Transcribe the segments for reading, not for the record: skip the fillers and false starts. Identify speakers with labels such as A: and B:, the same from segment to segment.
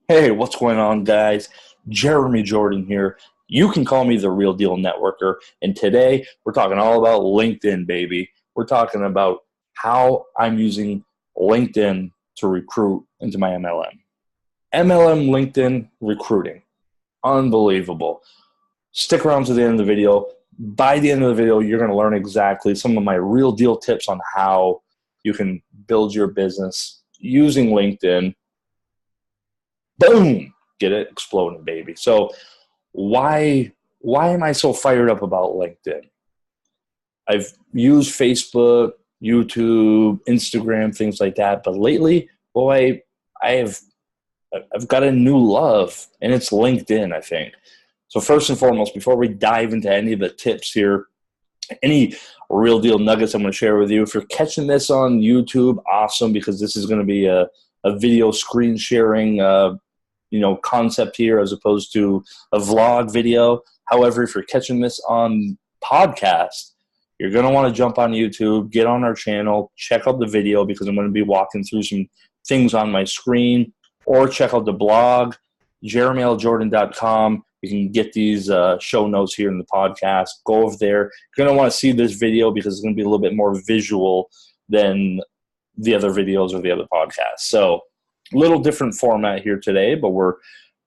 A: Hey, what's going on, guys? Jeremy Jordan here. You can call me the Real Deal Networker. And today we're talking all about LinkedIn, baby. We're talking about how I'm using LinkedIn to recruit into my MLM. MLM LinkedIn recruiting. Unbelievable. Stick around to the end of the video. By the end of the video, you're going to learn exactly some of my real deal tips on how you can build your business using LinkedIn. Boom, get it exploding, baby. So why am I so fired up about LinkedIn? I've used Facebook, YouTube, Instagram, things like that, but lately, boy, I've got a new love, and it's LinkedIn, I think. So first and foremost, before we dive into any of the tips here, any real deal nuggets I'm going to share with you, if you're catching this on YouTube, awesome, because this is going to be a video screen sharing concept here as opposed to a vlog video. However, if you're catching this on podcast, you're going to want to jump on YouTube, get on our channel, check out the video because I'm going to be walking through some things on my screen, or check out the blog, jeremyljordan.com. You can get these show notes here in the podcast. Go over there. You're going to want to see this video because it's going to be a little bit more visual than the other videos or the other podcasts. So little different format here today, but we're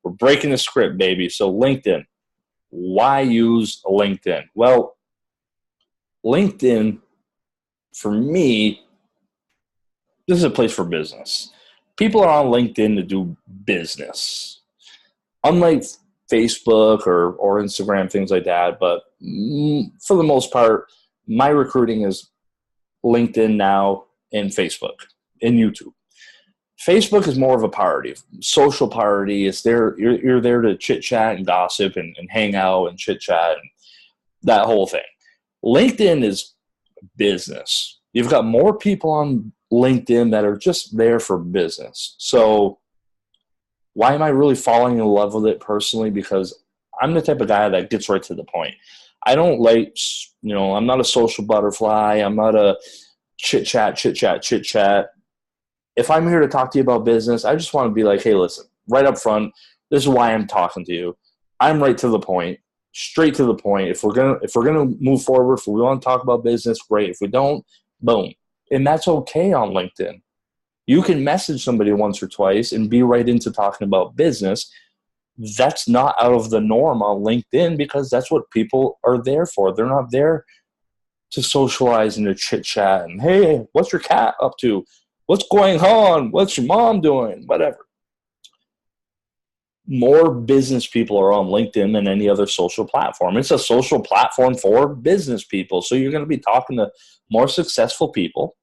A: breaking the script, baby. So LinkedIn. Why use LinkedIn? Well, LinkedIn, for me, this is a place for business. People are on LinkedIn to do business. Unlike Facebook or Instagram, things like that, but for the most part, my recruiting is LinkedIn now and Facebook and YouTube. Facebook is more of a party, social party. It's there. You're there to chit chat and gossip and hang out and chit chat and that whole thing. LinkedIn is business. You've got more people on LinkedIn that are just there for business. So why am I really falling in love with it personally? Because I'm the type of guy that gets right to the point. I don't like, I'm not a social butterfly. I'm not a chit chat. If I'm here to talk to you about business, I just want to be like, hey, listen, right up front, this is why I'm talking to you. I'm right to the point, straight to the point. If we're gonna move forward, if we want to talk about business, great. If we don't, boom. And that's okay on LinkedIn. You can message somebody once or twice and be right into talking about business. That's not out of the norm on LinkedIn because that's what people are there for. They're not there to socialize and to chit chat and, hey, what's your cat up to? What's going on? What's your mom doing? Whatever. More business people are on LinkedIn than any other social platform. It's a social platform for business people. So you're going to be talking to more successful people.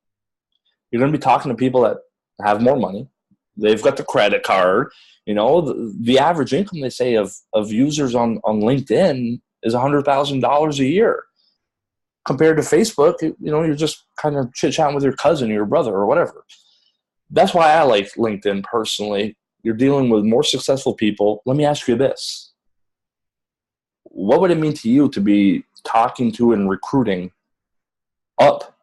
A: You're going to be talking to people that have more money. They've got the credit card. The average income, they say, of users on LinkedIn is $100,000 a year. Compared to Facebook, you're just kind of chit-chatting with your cousin or your brother or whatever. That's why I like LinkedIn personally. You're dealing with more successful people. Let me ask you this. What would it mean to you to be talking to and recruiting up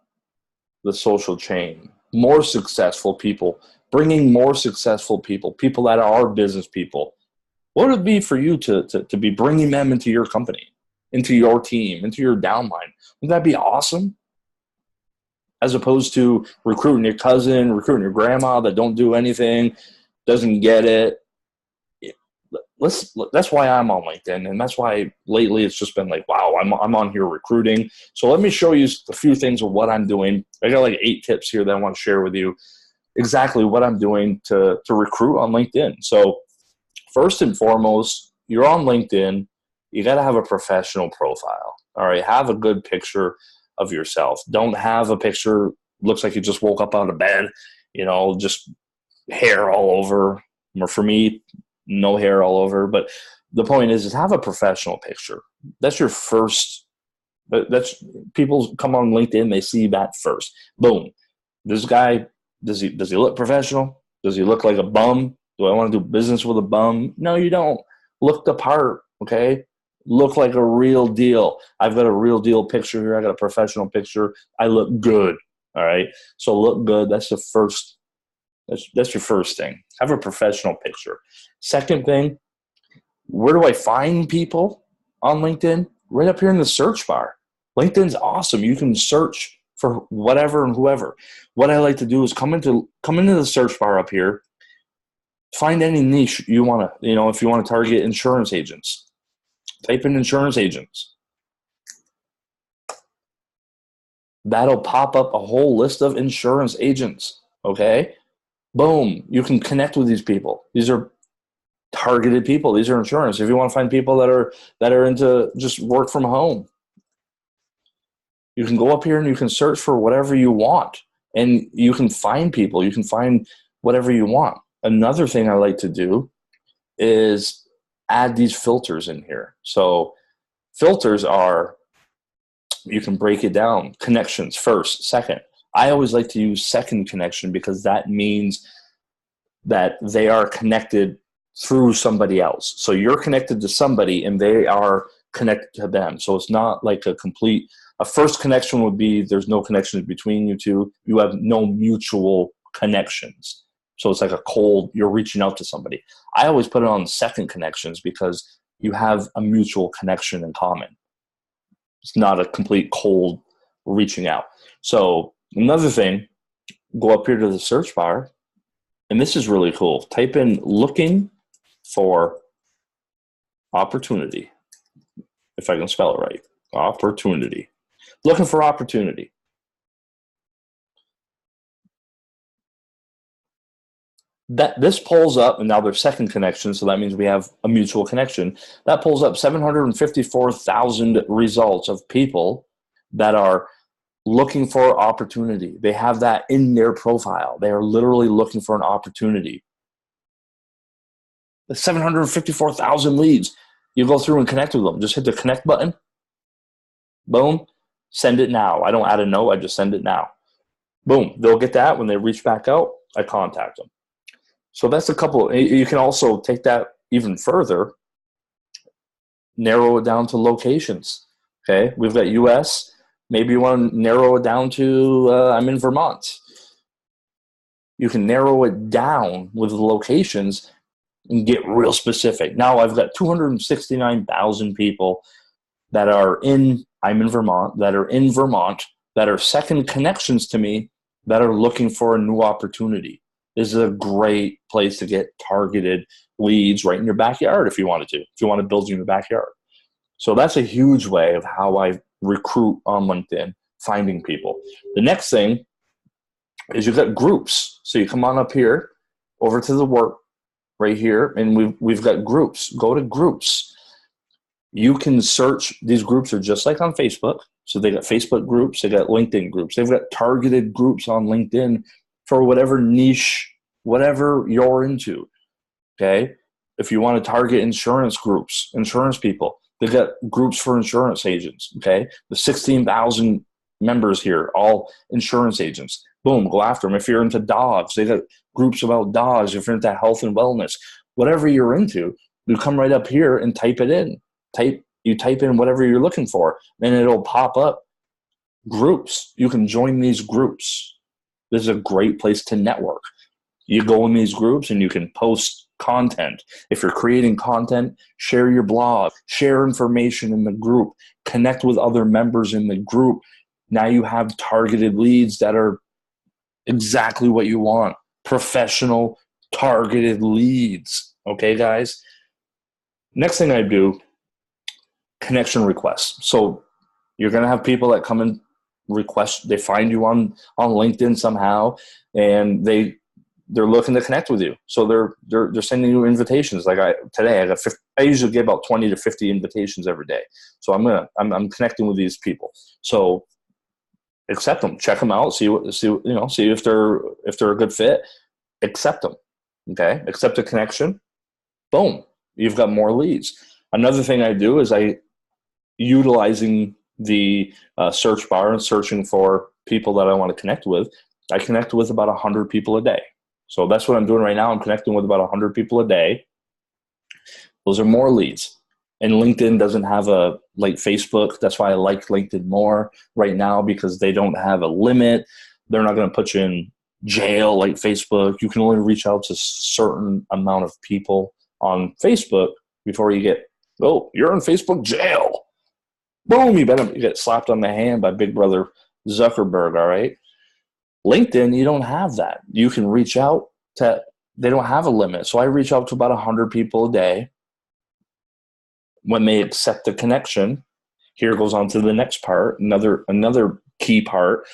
A: the social chain? More successful people, bringing more successful people, people that are business people. What would it be for you to be bringing them into your company, into your team, into your downline? Wouldn't that be awesome? As opposed to recruiting your cousin, recruiting your grandma that don't do anything, doesn't get it. That's why I'm on LinkedIn, and that's why lately it's just been like, wow, I'm on here recruiting. So let me show you a few things of what I'm doing. I got like 8 tips here that I want to share with you exactly what I'm doing to recruit on LinkedIn. So first and foremost, you're on LinkedIn. You got to have a professional profile. All right, have a good picture of yourself. Don't have a picture looks like you just woke up out of bed, just hair all over. Or for me, no hair all over. But the point is have a professional picture. That's your first. That's people come on LinkedIn, they see that first. Boom. This guy, does he look professional? Does he look like a bum? Do I want to do business with a bum? No, you don't. Look the part, okay? Look like a real deal. I've got a real deal picture here. I got a professional picture. I look good, all right? So look good. That's the first That's your first thing. Have a professional picture. Second thing, where do I find people on LinkedIn? Right up here in the search bar. LinkedIn's awesome. You can search for whatever and whoever. What I like to do is come into the search bar up here, find any niche you want to, if you want to target insurance agents, type in insurance agents. That'll pop up a whole list of insurance agents, okay? Boom, you can connect with these people. These are targeted people. These are insurance. If you want to find people that are into just work from home, you can go up here and you can search for whatever you want, and you can find people. You can find whatever you want. Another thing I like to do is add these filters in here. So filters are, you can break it down. Connections first, second. I always like to use second connection because that means that they are connected through somebody else. So you're connected to somebody and they are connected to them. So it's not like a first connection would be there's no connections between you two. You have no mutual connections. So it's like a cold, you're reaching out to somebody. I always put it on second connections because you have a mutual connection in common. It's not a complete cold reaching out. So another thing, go up here to the search bar, and this is really cool. Type in looking for opportunity, if I can spell it right. Opportunity. Looking for opportunity. This pulls up, and now there's second connection, so that means we have a mutual connection. That pulls up 754,000 results of people that are looking for opportunity. They have that in their profile. They are literally looking for an opportunity. The 754,000 leads. You go through and connect with them. Just hit the connect button. Boom. Send it now. I don't add a note. I just send it now. Boom. They'll get that. When they reach back out, I contact them. So that's a couple. You can also take that even further, narrow it down to locations. Okay, we've got U.S. Maybe you want to narrow it down to I'm in Vermont. You can narrow it down with the locations and get real specific. Now I've got 269,000 people that are I'm in Vermont, that are in Vermont, that are second connections to me, that are looking for a new opportunity. This is a great place to get targeted leads right in your backyard if you wanted to, if you want to build in your backyard. So that's a huge way of how I recruit on LinkedIn, finding people. The next thing is you've got groups. So you come on up here, over to the work right here, and we've got groups. Go to groups. You can search. These groups are just like on Facebook. So they got Facebook groups, they got LinkedIn groups. They've got targeted groups on LinkedIn for whatever niche, whatever you're into, okay? If you want to target insurance groups, insurance people, they've got groups for insurance agents, okay? The 16,000 members here, all insurance agents. Boom, go after them. If you're into dogs, they got groups about dogs. If you're into health and wellness, whatever you're into, you come right up here and type it in. You type in whatever you're looking for, and it'll pop up groups. You can join these groups. This is a great place to network. You go in these groups and you can post content. If you're creating content, share your blog, share information in the group, connect with other members in the group. Now you have targeted leads that are exactly what you want. Professional targeted leads. Okay, guys? Next thing I do, connection requests. So you're going to have people that come and request, they find you on LinkedIn somehow, and they're looking to connect with you. So they're sending you invitations. Like I usually get about 20 to 50 invitations every day. So I'm connecting with these people. So accept them, check them out, see if they're a good fit. Accept them. Okay, accept a connection. Boom, you've got more leads. Another thing I do is utilizing the search bar and searching for people that I want to connect with. I connect with about 100 people a day. So that's what I'm doing right now. I'm connecting with about 100 people a day. Those are more leads. And LinkedIn doesn't have like Facebook. That's why I like LinkedIn more right now, because they don't have a limit. They're not going to put you in jail like Facebook. You can only reach out to a certain amount of people on Facebook before you get, oh, you're in Facebook jail. Boom, you get slapped on the hand by Big Brother Zuckerberg, all right? LinkedIn, you don't have that. You can reach out to, they don't have a limit. So I reach out to about 100 people a day. When they accept the connection, here goes on to the next part. Another key part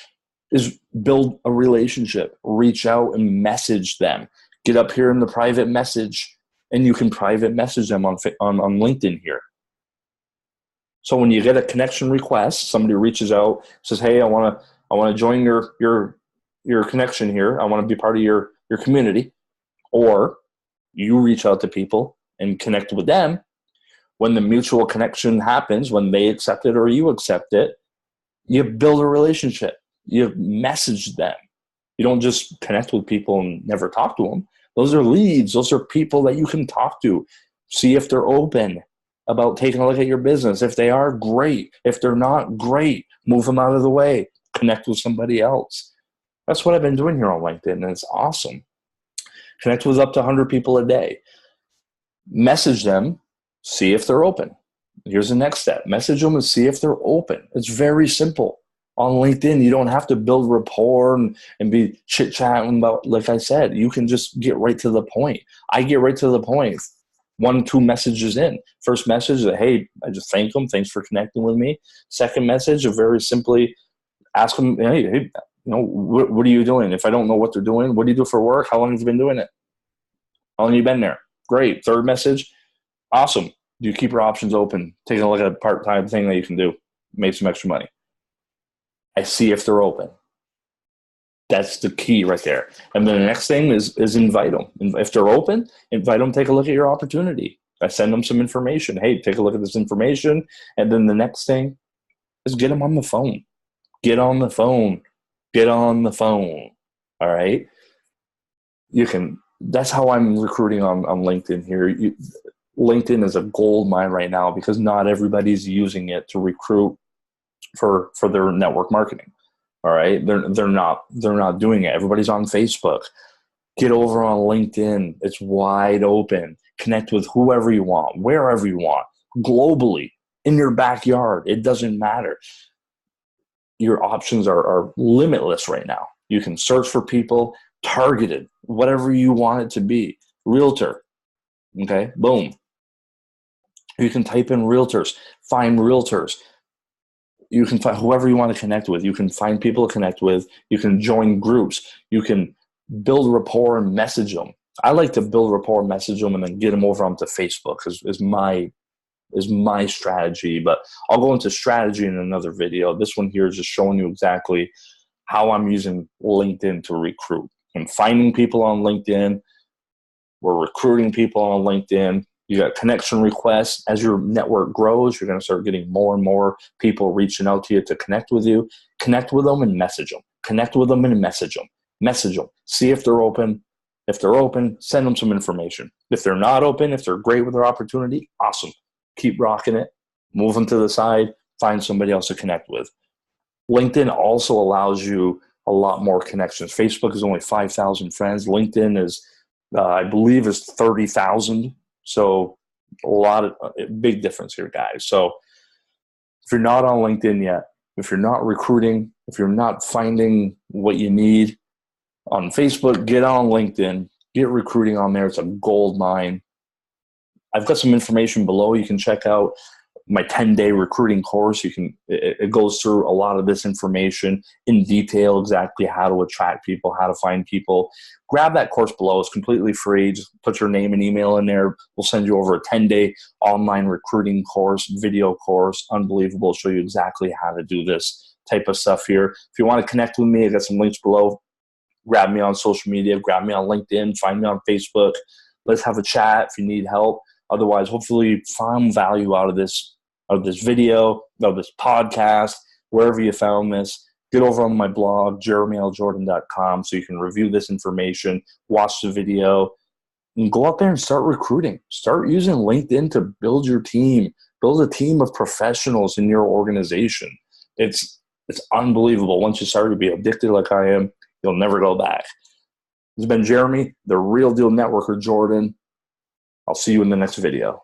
A: is build a relationship. Reach out and message them. Get up here in the private message, and you can private message them on LinkedIn here. So when you get a connection request, somebody reaches out, says, "Hey, I want to join your connection here. I want to be part of your community," or you reach out to people and connect with them. When the mutual connection happens, when they accept it or you accept it, you build a relationship. You message them. You don't just connect with people and never talk to them. Those are leads. Those are people that you can talk to. See if they're open about taking a look at your business. If they are, great. If they're not, great. Move them out of the way. Connect with somebody else. That's what I've been doing here on LinkedIn, and it's awesome. Connect with up to 100 people a day. Message them. See if they're open. Here's the next step. Message them and see if they're open. It's very simple. On LinkedIn, you don't have to build rapport and be chit-chatting about, like I said, you can just get right to the point. I get right to the point. 1-2 messages in. First message, hey, I just thank them. Thanks for connecting with me. Second message, very simply ask them, hey, what are you doing? If I don't know what they're doing, what do you do for work? How long have you been doing it? How long have you been there? Great. Third message, awesome. Do you keep your options open? Taking a look at a part-time thing that you can do. Make some extra money. I see if they're open. That's the key right there. And then the next thing is invite them. If they're open, invite them, take a look at your opportunity. I send them some information. Hey, take a look at this information. And then the next thing is get them on the phone. Get on the phone. Get on the phone. All right? That's how I'm recruiting on LinkedIn here. LinkedIn is a gold mine right now because not everybody's using it to recruit for their network marketing. All right. They're not doing it. Everybody's on Facebook. Get over on LinkedIn. It's wide open. Connect with whoever you want, wherever you want, globally, in your backyard. It doesn't matter. Your options are limitless right now. You can search for people, targeted, whatever you want it to be. Realtor. Okay. Boom. You can type in realtors, find realtors. You can find whoever you want to connect with. You can find people to connect with. You can join groups. You can build rapport and message them. I like to build rapport and message them and then get them over onto Facebook is my strategy. But I'll go into strategy in another video. This one here is just showing you exactly how I'm using LinkedIn to recruit. I'm finding people on LinkedIn. We're recruiting people on LinkedIn. You got connection requests. As your network grows, you're going to start getting more and more people reaching out to you to connect with you. Connect with them and message them. Connect with them and message them. Message them. See if they're open. If they're open, send them some information. If they're not open, if they're great with their opportunity, awesome. Keep rocking it. Move them to the side. Find somebody else to connect with. LinkedIn also allows you a lot more connections. Facebook is only 5,000 friends. LinkedIn is, I believe, is 30,000. So a big difference here, guys. So if you're not on LinkedIn yet, if you're not recruiting, if you're not finding what you need on Facebook, get on LinkedIn, get recruiting on there. It's a gold mine. I've got some information below. You can check out my 10-day recruiting course. It goes through a lot of this information in detail, exactly how to attract people, how to find people. Grab that course below. It's completely free. Just put your name and email in there. We'll send you over a 10-day online recruiting course, video course. Unbelievable. It'll show you exactly how to do this type of stuff here. If you want to connect with me, I got some links below. Grab me on social media. Grab me on LinkedIn. Find me on Facebook. Let's have a chat if you need help. Otherwise, hopefully you found value out of this video, of this podcast, wherever you found this. Get over on my blog, jeremyljordan.com, so you can review this information, watch the video, and go out there and start recruiting. Start using LinkedIn to build your team. Build a team of professionals in your organization. It's unbelievable. Once you start to be addicted like I am, You'll never go back. This has been Jeremy, the Real Deal Networker Jordan. I'll see you in the next video.